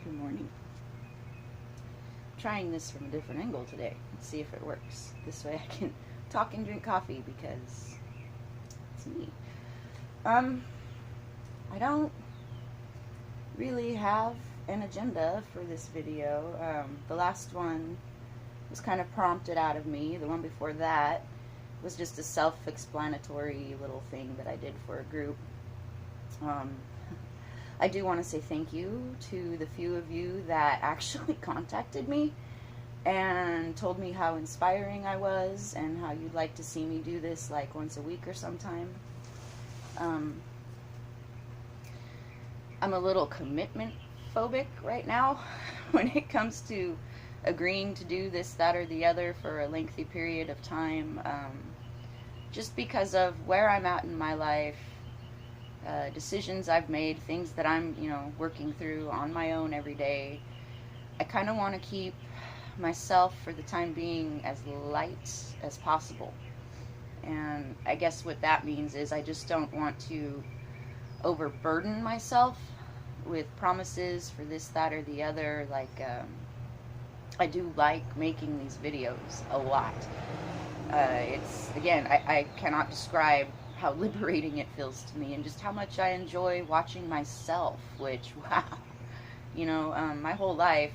Good morning. Trying this from a different angle today. Let's see if it works. This way I can talk and drink coffee because it's me. I don't really have an agenda for this video. The last one was kind of prompted out of me. The one before that was just a self-explanatory little thing that I did for a group. I do want to say thank you to the few of you that actually contacted me and told me how inspiring I was and how you'd like to see me do this like once a week or sometime. I'm a little commitment phobic right now when it comes to agreeing to do this, that, or the other for a lengthy period of time, just because of where I'm at in my life. Decisions I've made, things that I'm, working through on my own every day. I kind of want to keep myself, for the time being, as light as possible. And I guess what that means is I just don't want to overburden myself with promises for this, that, or the other. I do like making these videos a lot. Again, I cannot describe how liberating it feels to me and just how much I enjoy watching myself, which, wow, my whole life,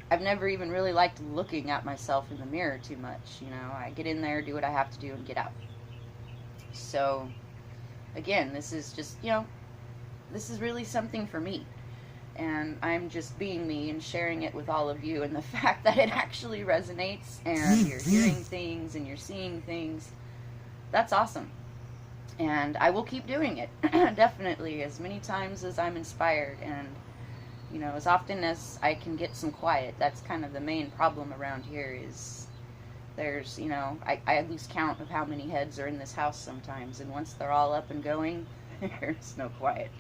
I've never even really liked looking at myself in the mirror too much. I get in there, do what I have to do, and get out. So, again, this is just, this is really something for me. And I'm just being me and sharing it with all of you. And the fact that it actually resonates and you're hearing things and you're seeing things, that's awesome. And I will keep doing it, definitely, as many times as I'm inspired, and, as often as I can get some quiet. That's kind of the main problem around here is there's, I lose count of how many heads are in this house sometimes, and once they're all up and going, there's no quiet.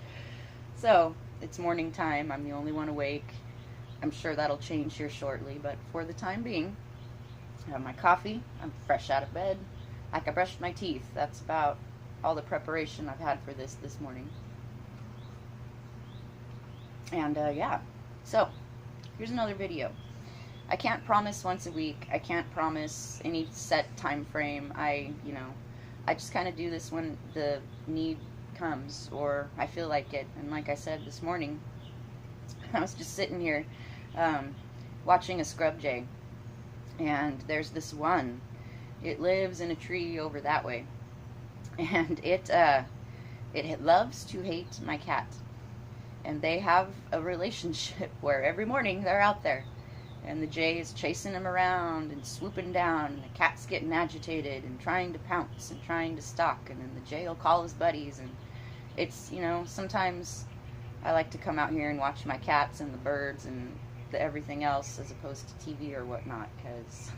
So, it's morning time, I'm the only one awake. I'm sure that'll change here shortly, but for the time being, I have my coffee, I'm fresh out of bed, like I brushed my teeth. That's about all the preparation I've had for this morning. And yeah, so here's another video. I can't promise once a week. I can't promise any set time frame. I just kind of do this when the need comes or I feel like it. And like I said this morning, I was just sitting here watching a scrub jay, and there's this one. It lives in a tree over that way. And it loves to hate my cat. And they have a relationship where every morning they're out there. And the jay is chasing him around and swooping down. And the cat's getting agitated and trying to pounce and trying to stalk. And then the jay will call his buddies. And it's, sometimes I like to come out here and watch my cats and the birds and everything else as opposed to TV or whatnot. Because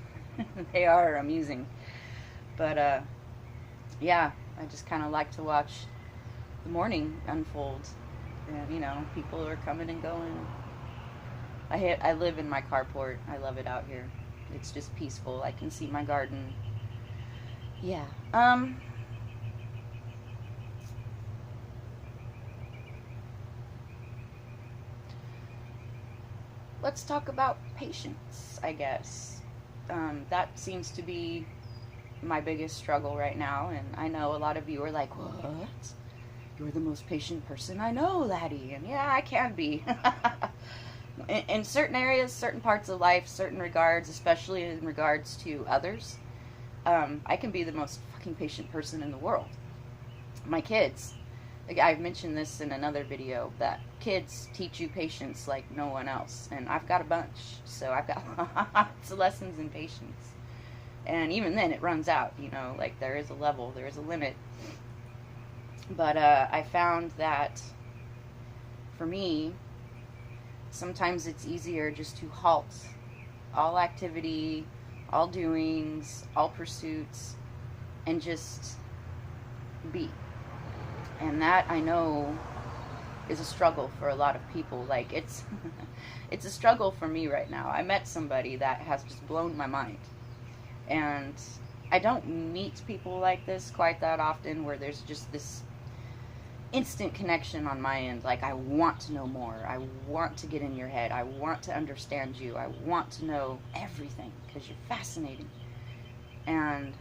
they are amusing. But, yeah, I just kind of like to watch the morning unfold. And, people are coming and going. I live in my carport. I love it out here. It's just peaceful. I can see my garden. Yeah. Let's talk about patience, I guess. That seems to be my biggest struggle right now, and I know a lot of you are like, what? You're the most patient person I know, laddie. And yeah, I can be. in certain areas, certain parts of life, certain regards, especially in regards to others, I can be the most fucking patient person in the world. My kids, I've mentioned this in another video, that kids teach you patience like no one else. And I've got a bunch, so I've got lots of lessons in patience. And even then, it runs out, there is a level, there is a limit. But I found that, for me, sometimes it's easier just to halt all activity, all doings, all pursuits, and just be. And that, I know, is a struggle for a lot of people. It's a struggle for me right now. I met somebody that has just blown my mind. And I don't meet people like this quite that often, where there's just this instant connection on my end. Like, I want to know more. I want to get in your head. I want to understand you. I want to know everything because you're fascinating. And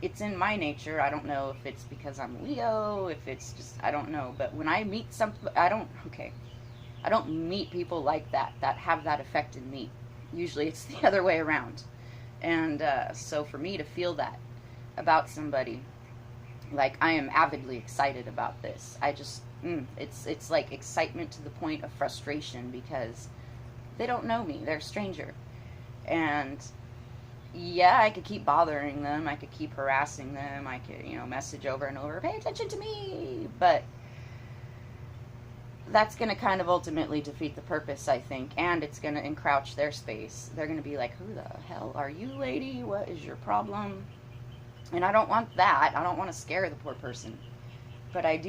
it's in my nature. I don't know if it's because I'm Leo, if it's just, I don't know. But when I meet I don't meet people like that have that effect in me. Usually it's the other way around. And so for me to feel that about somebody, like, I am avidly excited about this. I just, it's like excitement to the point of frustration because they don't know me. They're a stranger. And yeah, I could keep bothering them. I could keep harassing them. I could, message over and over, pay attention to me. But that's going to kind of ultimately defeat the purpose, I think. And it's going to encroach their space. They're going to be like, who the hell are you, lady? What is your problem? And I don't want that. I don't want to scare the poor person. But I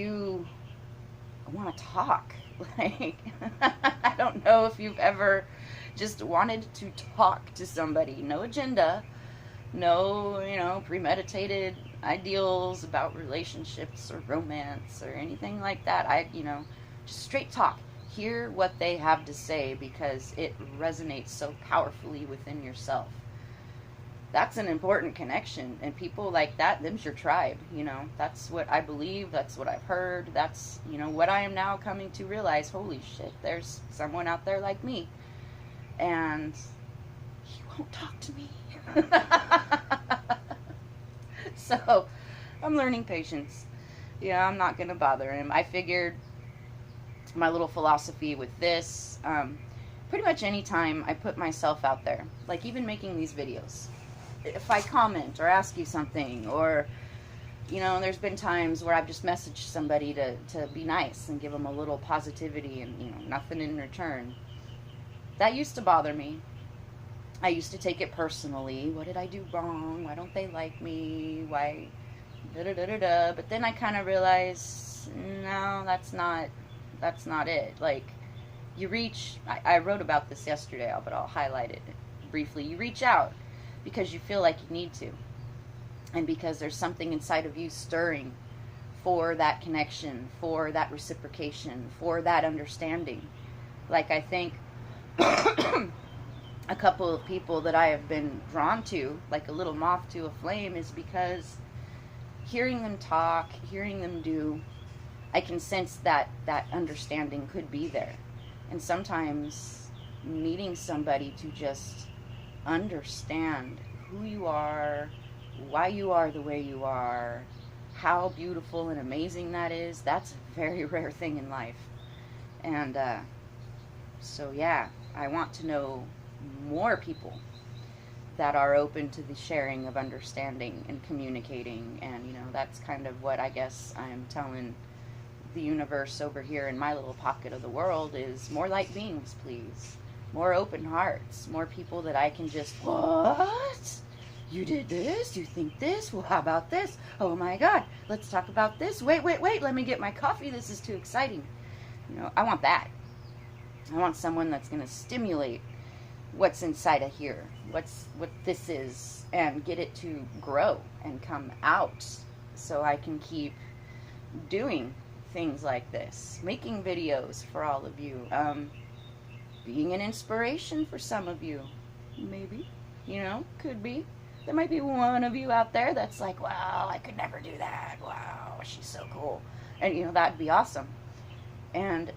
want to talk. Like, I don't know if you've ever just wanted to talk to somebody. No agenda. No, premeditated ideals about relationships or romance or anything like that. Just straight talk. Hear what they have to say because it resonates so powerfully within yourself. That's an important connection, and people like that, them's your tribe. That's what I believe. That's what I've heard. That's what I am now coming to realize. Holy shit, there's someone out there like me, and he won't talk to me. So I'm learning patience. I'm not gonna bother him. I figured my little philosophy with this, pretty much anytime I put myself out there, like even making these videos, if I comment or ask you something, or there's been times where I've just messaged somebody to be nice and give them a little positivity and nothing in return. That used to bother me. I used to take it personally. What did I do wrong? Why don't they like me? Why da-da-da-da-da? But then I kind of realized, no, that's not it. Like, you reach, I wrote about this yesterday, but I'll highlight it briefly. You reach out because you feel like you need to, and because there's something inside of you stirring for that connection, for that reciprocation, for that understanding. Like, I think a couple of people that I have been drawn to, like a little moth to a flame, is because hearing them talk, hearing them do, I can sense that understanding could be there. And sometimes meeting somebody to just understand who you are, why you are the way you are, how beautiful and amazing that is, that's a very rare thing in life. And so yeah, I want to know more people that are open to the sharing of understanding and communicating. And that's kind of what I guess I'm telling the universe over here in my little pocket of the world is more light beings, please. More open hearts. More people that I can just, what? You did this? You think this? Well, how about this? Oh my God, let's talk about this. Wait, let me get my coffee. This is too exciting. I want that. I want someone that's going to stimulate what's inside of here, what this is, and get it to grow and come out so I can keep doing things like this, making videos for all of you, being an inspiration for some of you, maybe, could be. There might be one of you out there that's like, wow, I could never do that, wow, she's so cool, and that'd be awesome. And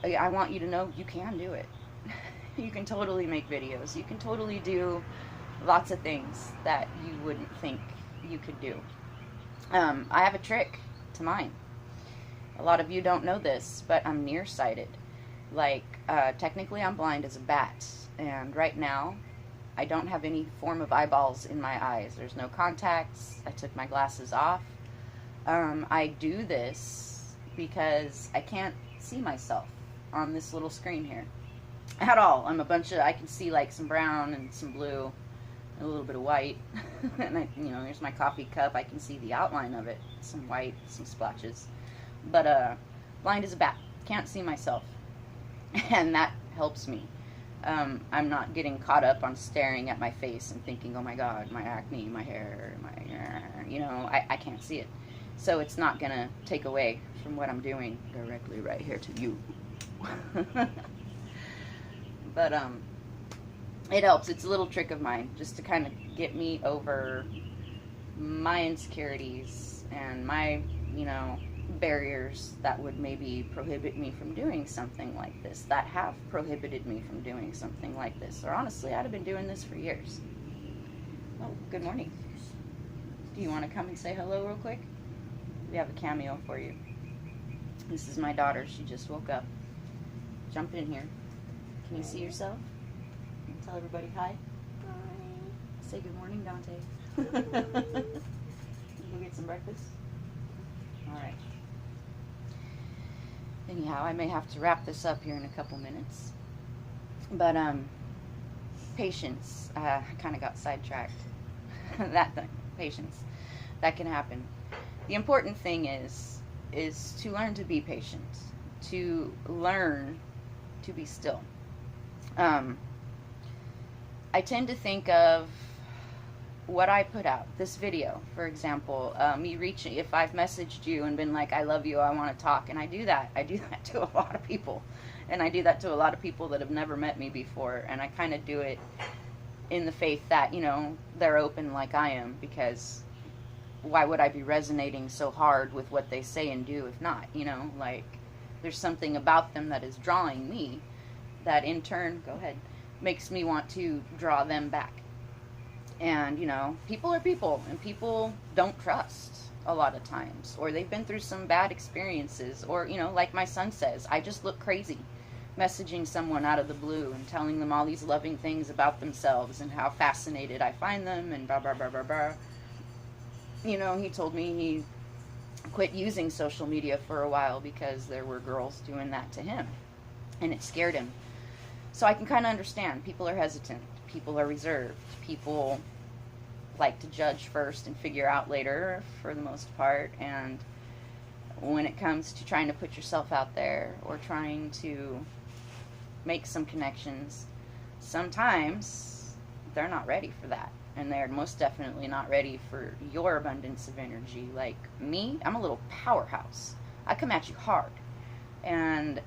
I want you to know you can do it. You can totally make videos. You can totally do lots of things that you wouldn't think you could do. I have a trick to mine. A lot of you don't know this, but I'm nearsighted. Like, technically I'm blind as a bat. And right now, I don't have any form of eyeballs in my eyes. There's no contacts. I took my glasses off. I do this because I can't see myself on this little screen here at all. I can see like some brown and some blue and a little bit of white. And here's my coffee cup. I can see the outline of it. Some white, some splotches. But blind as a bat. Can't see myself. And that helps me. I'm not getting caught up on staring at my face and thinking, oh my God, my acne, my hair, I can't see it. So it's not going to take away from what I'm doing directly right here to you. But it helps. It's a little trick of mine just to kind of get me over my insecurities and my, barriers that would maybe prohibit me from doing something like this, that have prohibited me from doing something like this. Or honestly, I'd have been doing this for years. Oh, good morning. Do you want to come and say hello real quick? We have a cameo for you. This is my daughter. She just woke up. Jump in here. Can you see yourself? Tell everybody hi. Hi. Say good morning, Dante. Go get some breakfast? All right. Anyhow, I may have to wrap this up here in a couple minutes. But, patience. I kind of got sidetracked. That thing. Patience. That can happen. The important thing is to learn to be patient. To learn to be still. I tend to think of what I put out, this video, for example, me reaching, if I've messaged you and been like, I love you, I want to talk, and I do that to a lot of people, and I do that to a lot of people that have never met me before, and I kind of do it in the faith that, they're open like I am, because why would I be resonating so hard with what they say and do if not, like, there's something about them that is drawing me, that in turn, go ahead, makes me want to draw them back. And, people are people, and people don't trust a lot of times, or they've been through some bad experiences, or, like my son says, I just look crazy messaging someone out of the blue and telling them all these loving things about themselves and how fascinated I find them and blah, blah, blah, blah, blah. He told me he quit using social media for a while because there were girls doing that to him, and it scared him. So I can kind of understand. People are hesitant. People are reserved. People like to judge first and figure out later, for the most part. And when it comes to trying to put yourself out there or trying to make some connections, sometimes they're not ready for that. And they're most definitely not ready for your abundance of energy. Like me, I'm a little powerhouse. I come at you hard. And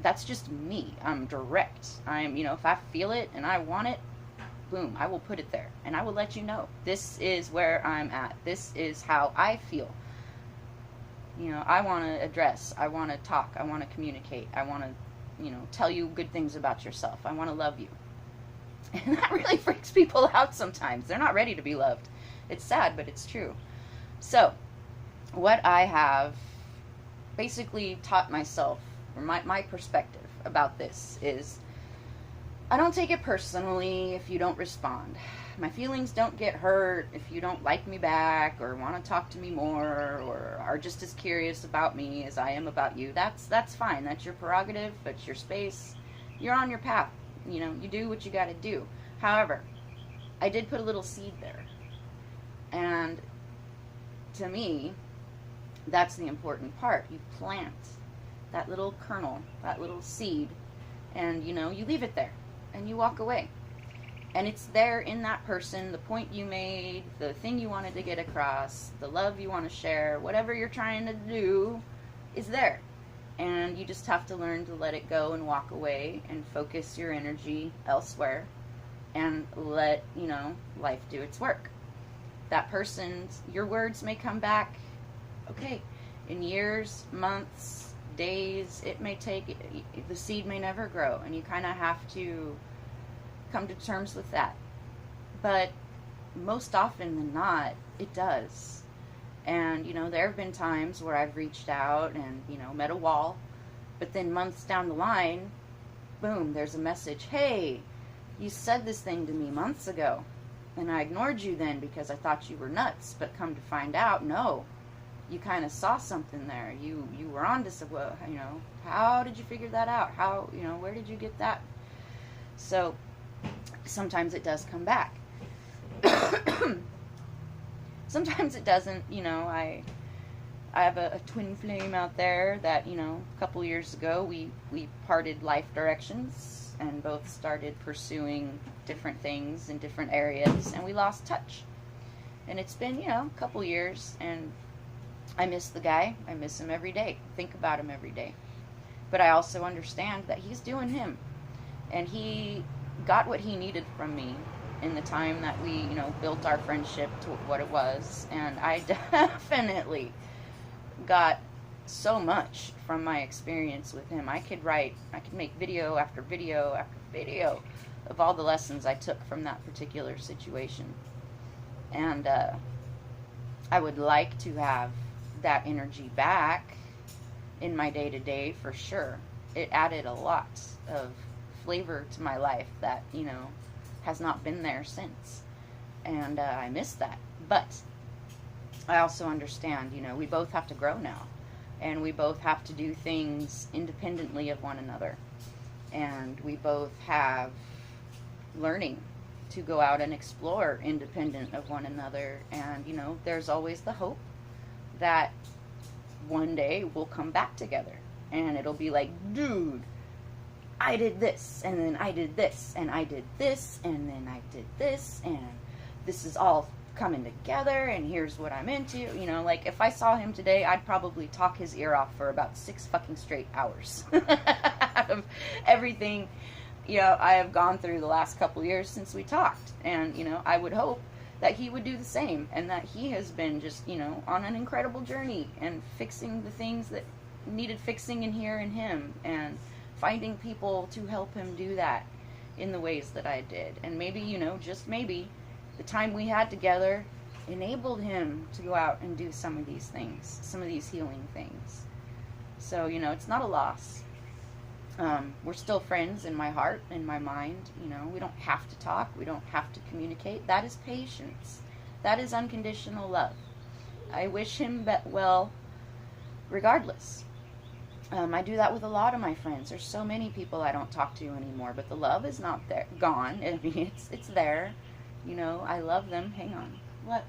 that's just me. I'm direct. I'm, if I feel it and I want it, boom, I will put it there. And I will let you know. This is where I'm at. This is how I feel. I want to address. I want to talk. I want to communicate. I want to, tell you good things about yourself. I want to love you. And that really freaks people out sometimes. They're not ready to be loved. It's sad, but it's true. So, what I have basically taught myself, or my perspective about this is, I don't take it personally if you don't respond. My feelings don't get hurt if you don't like me back or want to talk to me more or are just as curious about me as I am about you. That's fine. That's your prerogative. That's your space. You're on your path. You do what you got to do. However, I did put a little seed there. And to me, that's the important part. You plant that little kernel, that little seed, and you leave it there and you walk away. And it's there in that person, the point you made, the thing you wanted to get across, the love you want to share, whatever you're trying to do is there. And you just have to learn to let it go and walk away and focus your energy elsewhere and let, life do its work. That person's, your words may come back, okay, in years, months, days. It may take, the seed may never grow, and you kind of have to come to terms with that. But most often than not, it does. And, there have been times where I've reached out and, met a wall, but then months down the line, boom, there's a message. Hey, you said this thing to me months ago, and I ignored you then because I thought you were nuts, but come to find out, no, you kind of saw something there. You were on to some, how did you figure that out? How, where did you get that? So sometimes it does come back. Sometimes it doesn't. I have a twin flame out there that, a couple years ago we parted life directions and both started pursuing different things in different areas, and we lost touch. And it's been, a couple years, and I miss the guy. I miss him every day. Think about him every day. But I also understand that he's doing him. And he got what he needed from me in the time that we, built our friendship to what it was. And I definitely got so much from my experience with him. I could make video after video after video of all the lessons I took from that particular situation. And I would like to have that energy back in my day-to-day for sure. It added a lot of flavor to my life that, has not been there since. And I miss that. But I also understand, we both have to grow now. And we both have to do things independently of one another. And we both have learning to go out and explore independent of one another. And, there's always the hope that one day we'll come back together. And it'll be like, dude, I did this, and then I did this, and I did this, and then I did this, and this is all coming together, and here's what I'm into. Like, if I saw him today, I'd probably talk his ear off for about 6 fucking straight hours out of everything, I have gone through the last couple years since we talked. And, I would hope that he would do the same, and that he has been just, on an incredible journey and fixing the things that needed fixing in here in him, and finding people to help him do that in the ways that I did. And maybe, just maybe, the time we had together enabled him to go out and do some of these things, some of these healing things. So, it's not a loss. We're still friends in my heart, in my mind. We don't have to talk. We don't have to communicate. That is patience. That is unconditional love. I wish him well regardless. I do that with a lot of my friends. There's so many people I don't talk to anymore, but the love is not there, gone. I mean, it's there. I love them. Hang on. What?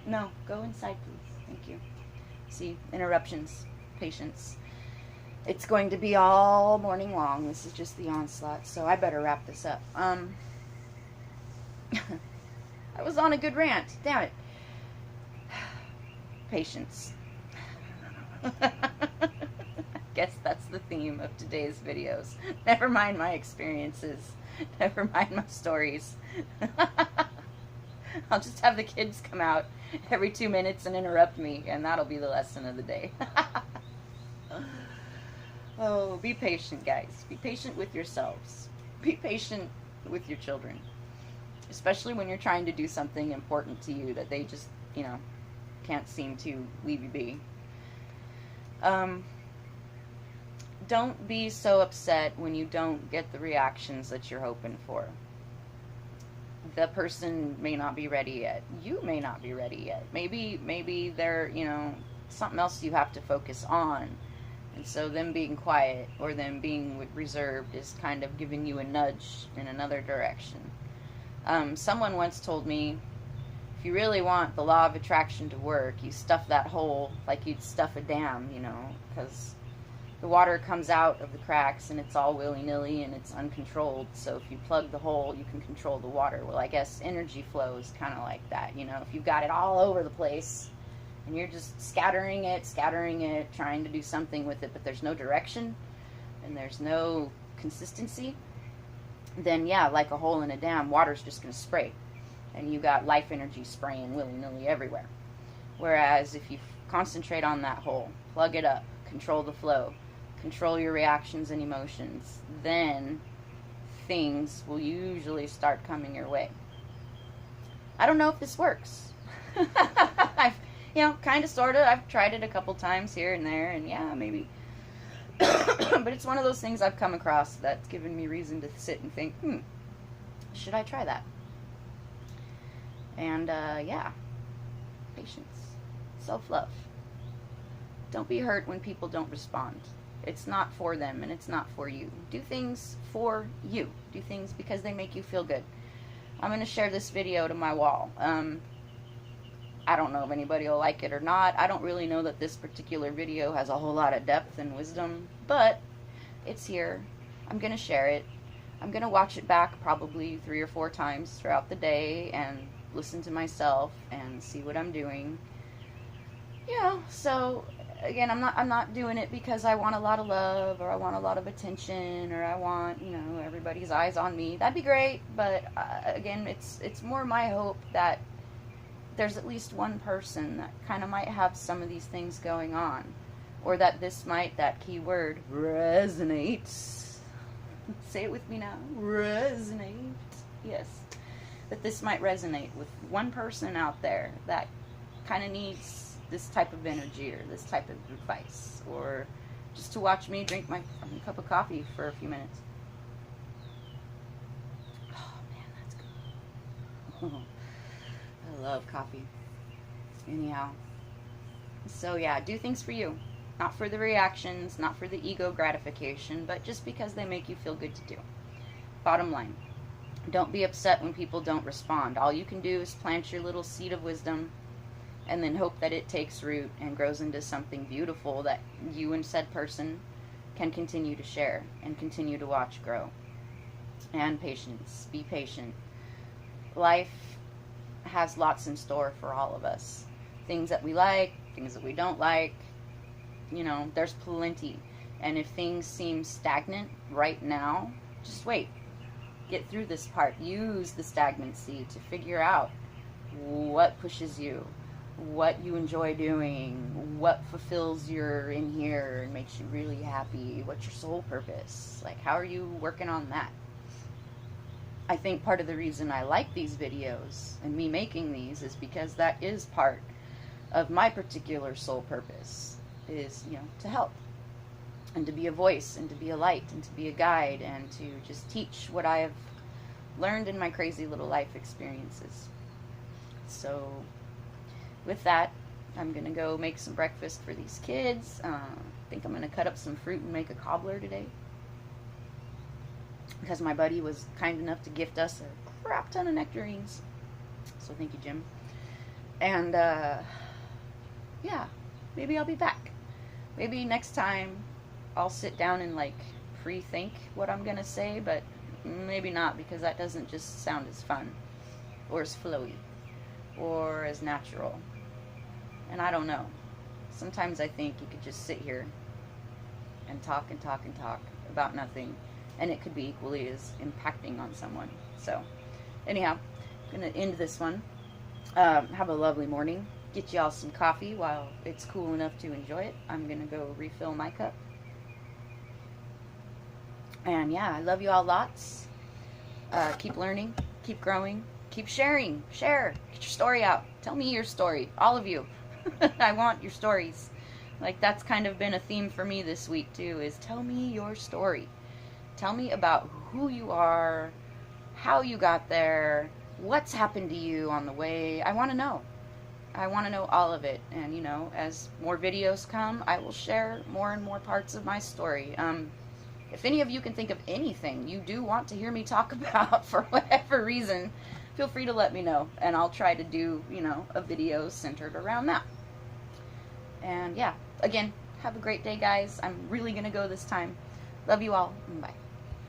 No, go inside, please. Thank you. See, interruptions. Patience. It's going to be all morning long. This is just the onslaught, so I better wrap this up. I was on a good rant. Damn it. Patience. I guess that's the theme of today's videos. Never mind my experiences. Never mind my stories. I'll just have the kids come out every 2 minutes and interrupt me, and that'll be the lesson of the day. Oh, be patient, guys. Be patient with yourselves. Be patient with your children. Especially when you're trying to do something important to you that they just, can't seem to leave you be. Don't be so upset when you don't get the reactions that you're hoping for. The person may not be ready yet. You may not be ready yet. Maybe they're, something else you have to focus on. And so them being quiet or them being reserved is kind of giving you a nudge in another direction. Someone once told me, if you really want the law of attraction to work, you stuff that hole like you'd stuff a dam, because the water comes out of the cracks and it's all willy-nilly and it's uncontrolled. So if you plug the hole, you can control the water. Well, I guess energy flow is kind of like that. If you've got it all over the place and you're just scattering it, trying to do something with it, but there's no direction and there's no consistency, then yeah, like a hole in a dam, water's just going to spray. And you got life energy spraying willy-nilly everywhere. Whereas if you concentrate on that hole, plug it up, control the flow, control your reactions and emotions, then things will usually start coming your way. I don't know if this works. I've, kind of, sort of, I've tried it a couple times here and there, and yeah, maybe. But it's one of those things I've come across that's given me reason to sit and think, should I try that? And, yeah, patience, self-love. Don't be hurt when people don't respond. It's not for them, and it's not for you. Do things for you. Do things because they make you feel good. I'm going to share this video to my wall. I don't know if anybody will like it or not. I don't really know that this particular video has a whole lot of depth and wisdom, but it's here. I'm going to share it. I'm going to watch it back probably 3 or 4 times throughout the day and listen to myself and see what I'm doing. Yeah, so again, I'm not doing it because I want a lot of love or I want a lot of attention or I want, you know, everybody's eyes on me. That'd be great, but again, it's more my hope that there's at least one person that kind of might have some of these things going on, or that this might, that key word, resonate. Say it with me now. Resonate. Yes. That this might resonate with one person out there that kind of needs this type of energy or this type of advice, or just to watch me drink my cup of coffee for a few minutes. Oh man, that's good. I love coffee. Anyhow, so yeah, do things for you. Not for the reactions, not for the ego gratification, but just because they make you feel good to do. Bottom line, don't be upset when people don't respond. All you can do is plant your little seed of wisdom and then hope that it takes root and grows into something beautiful that you and said person can continue to share and continue to watch grow. And patience. Be patient. Life has lots in store for all of us. Things that we like, things that we don't like. You know, there's plenty. And if things seem stagnant right now, just wait. Get through this part. Use the stagnancy to figure out what pushes you, what you enjoy doing, what fulfills your in here and makes you really happy, what's your soul purpose, like how are you working on that. I think part of the reason I like these videos and me making these is because that is part of my particular soul purpose, is, you know, to help and to be a voice and to be a light and to be a guide and to just teach what I have learned in my crazy little life experiences. So with that, I'm going to go make some breakfast for these kids. I think I'm going to cut up some fruit and make a cobbler today, because my buddy was kind enough to gift us a crap ton of nectarines. So thank you, Jim. And yeah, maybe I'll be back. Maybe next time I'll sit down and like pre-think what I'm going to say, but maybe not, because that doesn't just sound as fun or as flowy or as natural. And I don't know. Sometimes I think you could just sit here and talk and talk and talk about nothing, and it could be equally as impacting on someone. So, anyhow, I'm going to end this one. Have a lovely morning. Get y'all some coffee while it's cool enough to enjoy it. I'm going to go refill my cup. And yeah, I love you all lots. Keep learning, keep growing, keep sharing. Share. Get your story out. Tell me your story. All of you. I want your stories. Like, that's kind of been a theme for me this week too, is tell me your story. Tell me about who you are, how you got there, what's happened to you on the way. I want to know. I want to know all of it. And, you know, as more videos come, I will share more and more parts of my story. If any of you can think of anything you do want to hear me talk about for whatever reason, feel free to let me know. And I'll try to do, you know, a video centered around that. And yeah, again, have a great day, guys. I'm really going to go this time. Love you all. Bye.